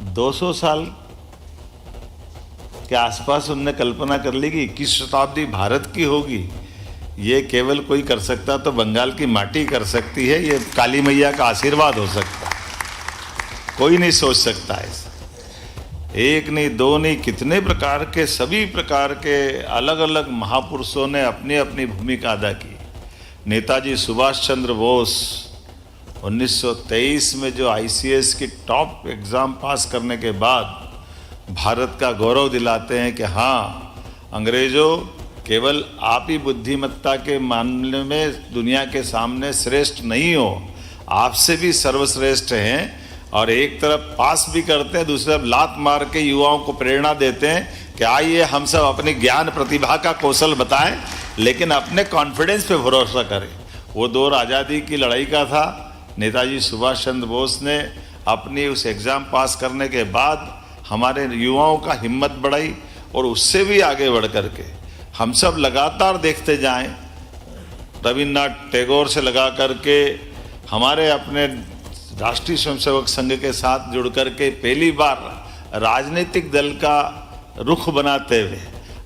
200 साल के आसपास उनने कल्पना कर ली कि 21 शताब्दी भारत की होगी। ये केवल कोई कर सकता तो बंगाल की माटी कर सकती है, ये काली मैया का आशीर्वाद हो सकता है। कोई नहीं सोच सकता ऐसा। एक नहीं, दो नहीं, कितने प्रकार के, सभी प्रकार के अलग अलग महापुरुषों ने अपनी अपनी भूमिका अदा की। नेताजी सुभाष चंद्र बोस 1923 में जो आईसीएस की टॉप एग्ज़ाम पास करने के बाद भारत का गौरव दिलाते हैं कि हाँ, अंग्रेज़ों, केवल आप ही बुद्धिमत्ता के मामले में दुनिया के सामने श्रेष्ठ नहीं हो, आपसे भी सर्वश्रेष्ठ हैं। और एक तरफ पास भी करते हैं, दूसरी तरफ लात मार के युवाओं को प्रेरणा देते हैं कि आइए हम सब अपनी ज्ञान प्रतिभा का कौशल बताएं, लेकिन अपने कॉन्फिडेंस पे भरोसा करें। वो दौर आज़ादी की लड़ाई का था। नेताजी सुभाष चंद्र बोस ने अपनी उस एग्ज़ाम पास करने के बाद हमारे युवाओं का हिम्मत बढ़ाई, और उससे भी आगे बढ़ कर के हम सब लगातार देखते जाएं, रविन्द्रनाथ टैगोर से लगा करके हमारे अपने राष्ट्रीय स्वयंसेवक संघ के साथ जुड़ कर के पहली बार राजनीतिक दल का रुख बनाते हुए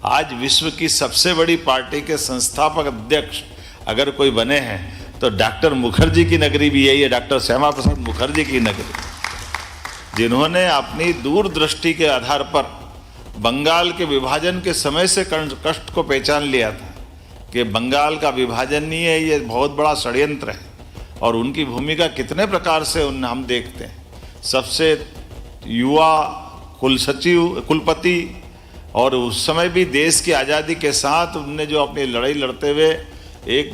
आज विश्व की सबसे बड़ी पार्टी के संस्थापक अध्यक्ष अगर कोई बने हैं तो डॉक्टर मुखर्जी की नगरी भी यही है, डॉक्टर श्यामा प्रसाद मुखर्जी की नगरी, जिन्होंने अपनी दूरदृष्टि के आधार पर बंगाल के विभाजन के समय से कष्ट को पहचान लिया था कि बंगाल का विभाजन नहीं है, ये बहुत बड़ा षड्यंत्र है। और उनकी भूमिका कितने प्रकार से हम देखते हैं। सबसे युवा कुलपति, और उस समय भी देश की आज़ादी के साथ उनने जो अपनी लड़ाई लड़ते हुए, एक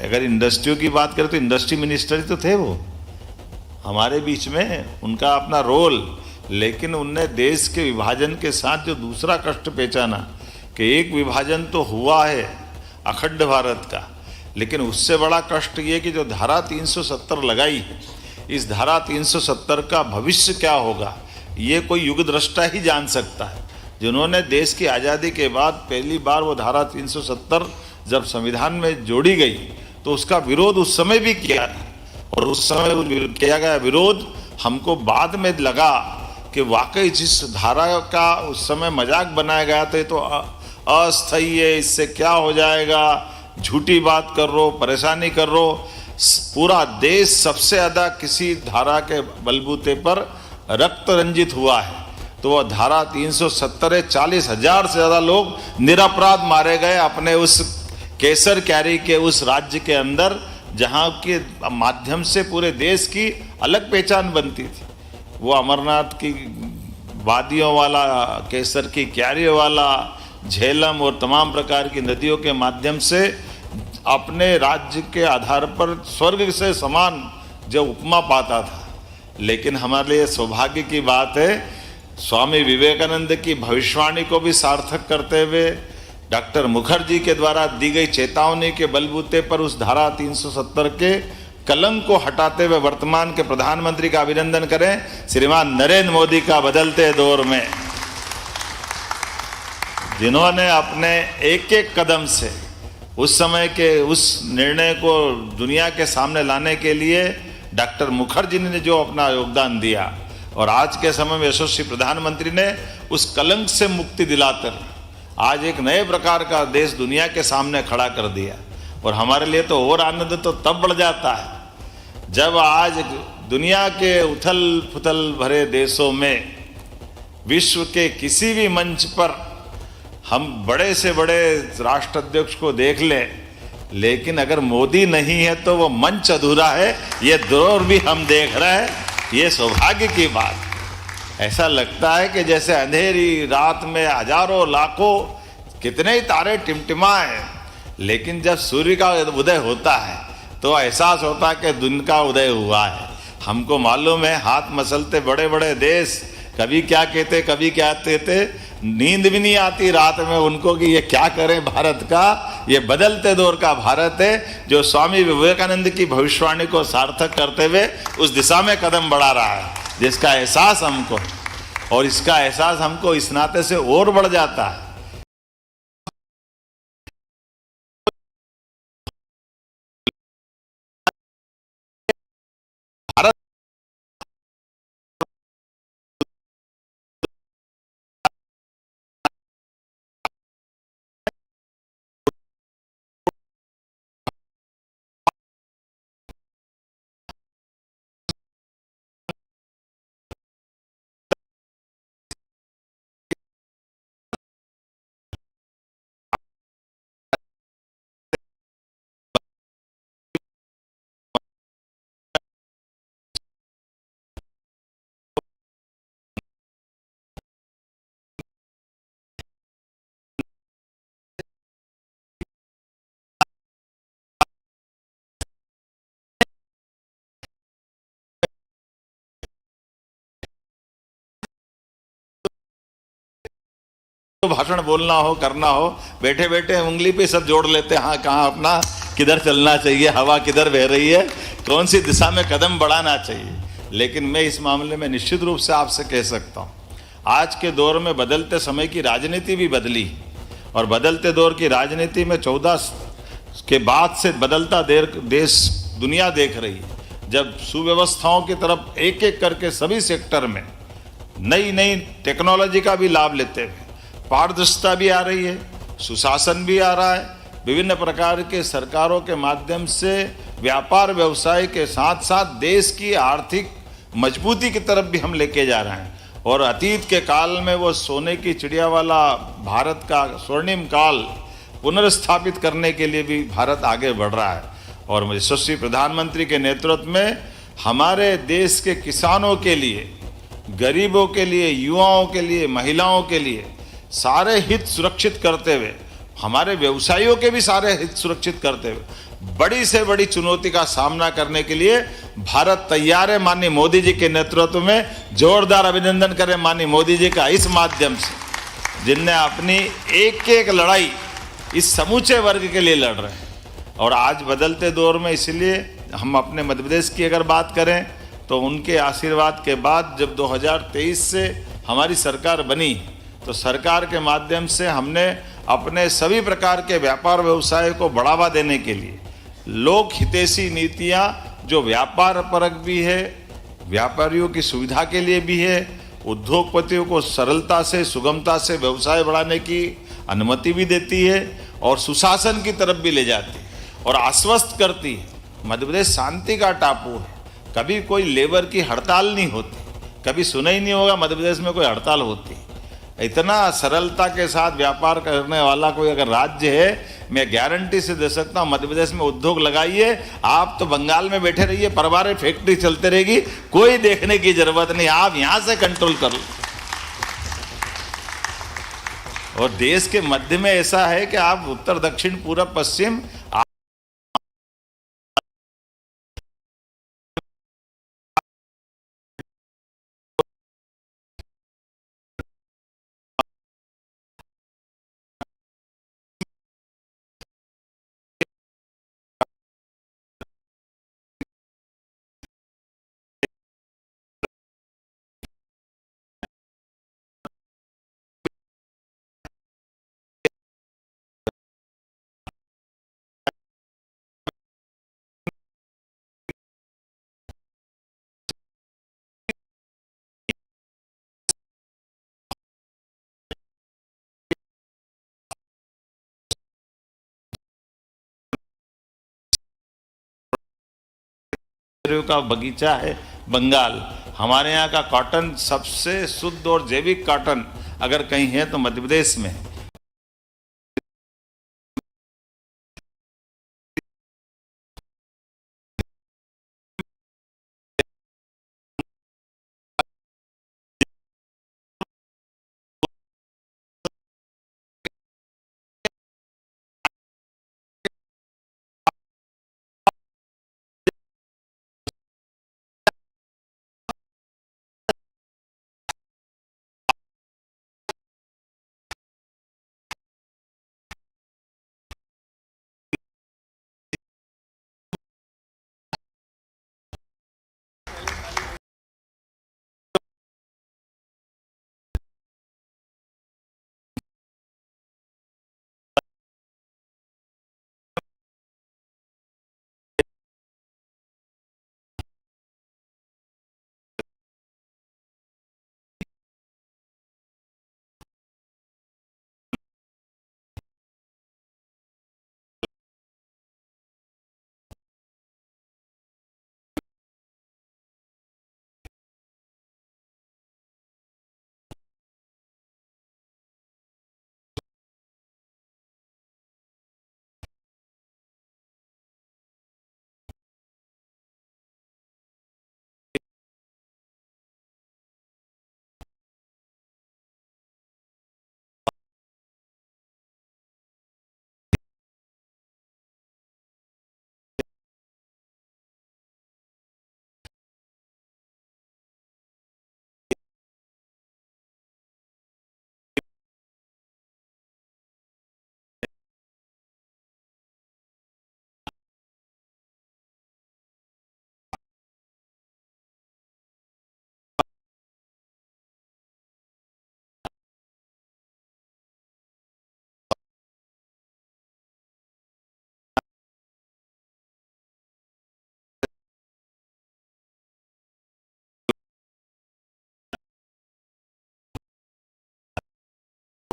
अगर इंडस्ट्रियों की बात करें तो इंडस्ट्री मिनिस्टर ही तो थे वो हमारे बीच में, उनका अपना रोल। लेकिन उनने देश के विभाजन के साथ जो दूसरा कष्ट पहचाना कि एक विभाजन तो हुआ है अखंड भारत का, लेकिन उससे बड़ा कष्ट ये कि जो धारा 370 लगाई है, इस धारा 370 का भविष्य क्या होगा ये कोई युगदृष्टा ही जान सकता है। जिन्होंने देश की आज़ादी के बाद पहली बार वो धारा 370 जब संविधान में जोड़ी गई तो उसका विरोध उस समय भी किया, और उस समय किया गया विरोध हमको बाद में लगा कि वाकई जिस धारा का उस समय मजाक बनाया गया था, ये तो अस्थायी है, इससे क्या हो जाएगा, झूठी बात कर रो, परेशानी कर रो। पूरा देश सबसे ज़्यादा किसी धारा के बलबूते पर रक्त रंजित हुआ है तो वह धारा 370 है। 40,000 से ज़्यादा लोग निरपराध मारे गए अपने उस केसर कैरी के उस राज्य के अंदर, जहाँ के माध्यम से पूरे देश की अलग पहचान बनती थी। वो अमरनाथ की वादियों वाला, केसर की क्यारियों वाला, झेलम और तमाम प्रकार की नदियों के माध्यम से अपने राज्य के आधार पर स्वर्ग से समान जो उपमा पाता था। लेकिन हमारे लिए सौभाग्य की बात है, स्वामी विवेकानंद की भविष्यवाणी को भी सार्थक करते हुए डॉक्टर मुखर्जी के द्वारा दी गई चेतावनी के बलबूते पर उस धारा 370 के कलंक को हटाते हुए वर्तमान के प्रधानमंत्री का अभिनंदन करें, श्रीमान नरेंद्र मोदी का बदलते दौर में, जिन्होंने अपने एक एक कदम से उस समय के उस निर्णय को दुनिया के सामने लाने के लिए डॉक्टर मुखर्जी ने जो अपना योगदान दिया, और आज के समय में यशस्वी प्रधानमंत्री ने उस कलंक से मुक्ति दिलाकर आज एक नए प्रकार का देश दुनिया के सामने खड़ा कर दिया। और हमारे लिए तो और आनंद तो तब बढ़ जाता है जब आज दुनिया के उथल पुथल भरे देशों में, विश्व के किसी भी मंच पर हम बड़े से बड़े राष्ट्राध्यक्ष को देख लें, लेकिन अगर मोदी नहीं है तो वो मंच अधूरा है। ये दौर भी हम देख रहे हैं, ये सौभाग्य की बात। ऐसा लगता है कि जैसे अंधेरी रात में हजारों लाखों कितने ही तारे टिमटिमाए, लेकिन जब सूर्य का उदय होता है तो एहसास होता है कि दिन का उदय हुआ है। हमको मालूम है हाथ मसलते बड़े बड़े देश कभी क्या कहते कभी क्या कहते, नींद भी नहीं आती रात में उनको कि ये क्या करें भारत का। ये बदलते दौर का भारत है जो स्वामी विवेकानंद की भविष्यवाणी को सार्थक करते हुए उस दिशा में कदम बढ़ा रहा है, जिसका एहसास हमको, और इसका एहसास हमको इस नाते से और बढ़ जाता है भारत तो भाषण बोलना हो, करना हो, बैठे बैठे उंगली पे सब जोड़ लेते हैं, हाँ कहाँ अपना किधर चलना चाहिए, हवा किधर बह रही है, कौन सी दिशा में कदम बढ़ाना चाहिए। लेकिन मैं इस मामले में निश्चित रूप से आपसे कह सकता हूँ, आज के दौर में बदलते समय की राजनीति भी बदली, और बदलते दौर की राजनीति में 14 के बाद से बदलता देश दुनिया देख रही है, जब सुव्यवस्थाओं की तरफ एक एक करके सभी सेक्टर में नई नई टेक्नोलॉजी का भी लाभ लेते हुए पारदर्शिता भी आ रही है, सुशासन भी आ रहा है, विभिन्न प्रकार के सरकारों के माध्यम से व्यापार व्यवसाय के साथ साथ देश की आर्थिक मजबूती की तरफ भी हम लेके जा रहे हैं। और अतीत के काल में वो सोने की चिड़िया वाला भारत का स्वर्णिम काल पुनर्स्थापित करने के लिए भी भारत आगे बढ़ रहा है। और यशस्वी प्रधानमंत्री के नेतृत्व में हमारे देश के किसानों के लिए, गरीबों के लिए, युवाओं के लिए, महिलाओं के लिए सारे हित सुरक्षित करते हुए, हमारे व्यवसायियों के भी सारे हित सुरक्षित करते हुए बड़ी से बड़ी चुनौती का सामना करने के लिए भारत तैयार है। माननीय मोदी जी के नेतृत्व में जोरदार अभिनंदन करें माननीय मोदी जी का, इस माध्यम से जिनने अपनी एक एक लड़ाई इस समूचे वर्ग के लिए लड़ रहे हैं। और आज बदलते दौर में इसलिए हम अपने मध्य प्रदेश की अगर बात करें तो उनके आशीर्वाद के बाद जब 2023 से हमारी सरकार बनी तो सरकार के माध्यम से हमने अपने सभी प्रकार के व्यापार व्यवसाय को बढ़ावा देने के लिए लोक हितैषी नीतियां जो व्यापार परक भी है, व्यापारियों की सुविधा के लिए भी है, उद्योगपतियों को सरलता से, सुगमता से व्यवसाय बढ़ाने की अनुमति भी देती है और सुशासन की तरफ भी ले जाती है और आश्वस्त करती है। मध्य प्रदेश शांति का टापू है, कभी कोई लेबर की हड़ताल नहीं होती, कभी सुना ही नहीं होगा मध्य प्रदेश में कोई हड़ताल होती। इतना सरलता के साथ व्यापार करने वाला कोई अगर राज्य है, मैं गारंटी से दे सकता हूँ मध्य प्रदेश में उद्योग लगाइए, आप तो बंगाल में बैठे रहिए, परवारे फैक्ट्री चलते रहेगी, कोई देखने की जरूरत नहीं, आप यहाँ से कंट्रोल कर लो। और देश के मध्य में ऐसा है कि आप उत्तर दक्षिण पूर्व पश्चिम का बगीचा है बंगाल। हमारे यहाँ का कॉटन सबसे शुद्ध और जैविक कॉटन अगर कहीं है तो मध्य प्रदेश में है।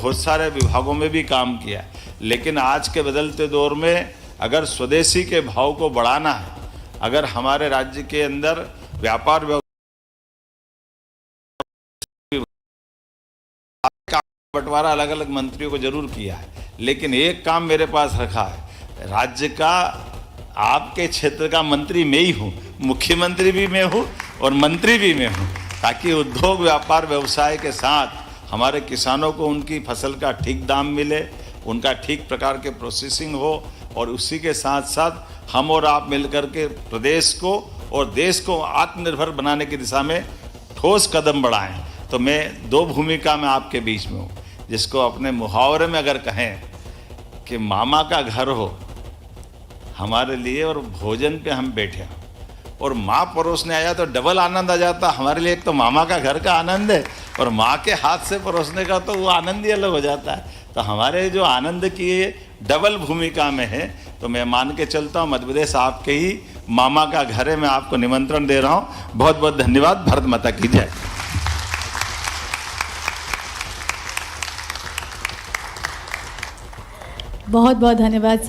बहुत सारे विभागों में भी काम किया, लेकिन आज के बदलते दौर में अगर स्वदेशी के भाव को बढ़ाना है, अगर हमारे राज्य के अंदर व्यापार बंटवारा अलग अलग मंत्रियों को जरूर किया है, लेकिन एक काम मेरे पास रखा है, राज्य का आपके क्षेत्र का मंत्री मैं ही हूँ, मुख्यमंत्री भी मैं हूँ और मंत्री भी मैं हूँ, ताकि उद्योग व्यापार व्यवसाय के साथ हमारे किसानों को उनकी फसल का ठीक दाम मिले, उनका ठीक प्रकार के प्रोसेसिंग हो, और उसी के साथ साथ हम और आप मिलकर के प्रदेश को और देश को आत्मनिर्भर बनाने की दिशा में ठोस कदम बढ़ाएं। तो मैं दो भूमिका में आपके बीच में हूँ, जिसको अपने मुहावरे में अगर कहें कि मामा का घर हो हमारे लिए और भोजन पे हम बैठे हों और माँ परोसने आया तो डबल आनंद आ जाता हमारे लिए। एक तो मामा का घर का आनंद है और माँ के हाथ से परोसने का तो वो आनंद ही अलग हो जाता है। तो हमारे जो आनंद की डबल भूमिका में है, तो मैं मान के चलता हूँ मध्य प्रदेश आपके ही मामा का घर है। मैं आपको निमंत्रण दे रहा हूँ। बहुत बहुत धन्यवाद। भारत माता की जय। बहुत बहुत धन्यवाद।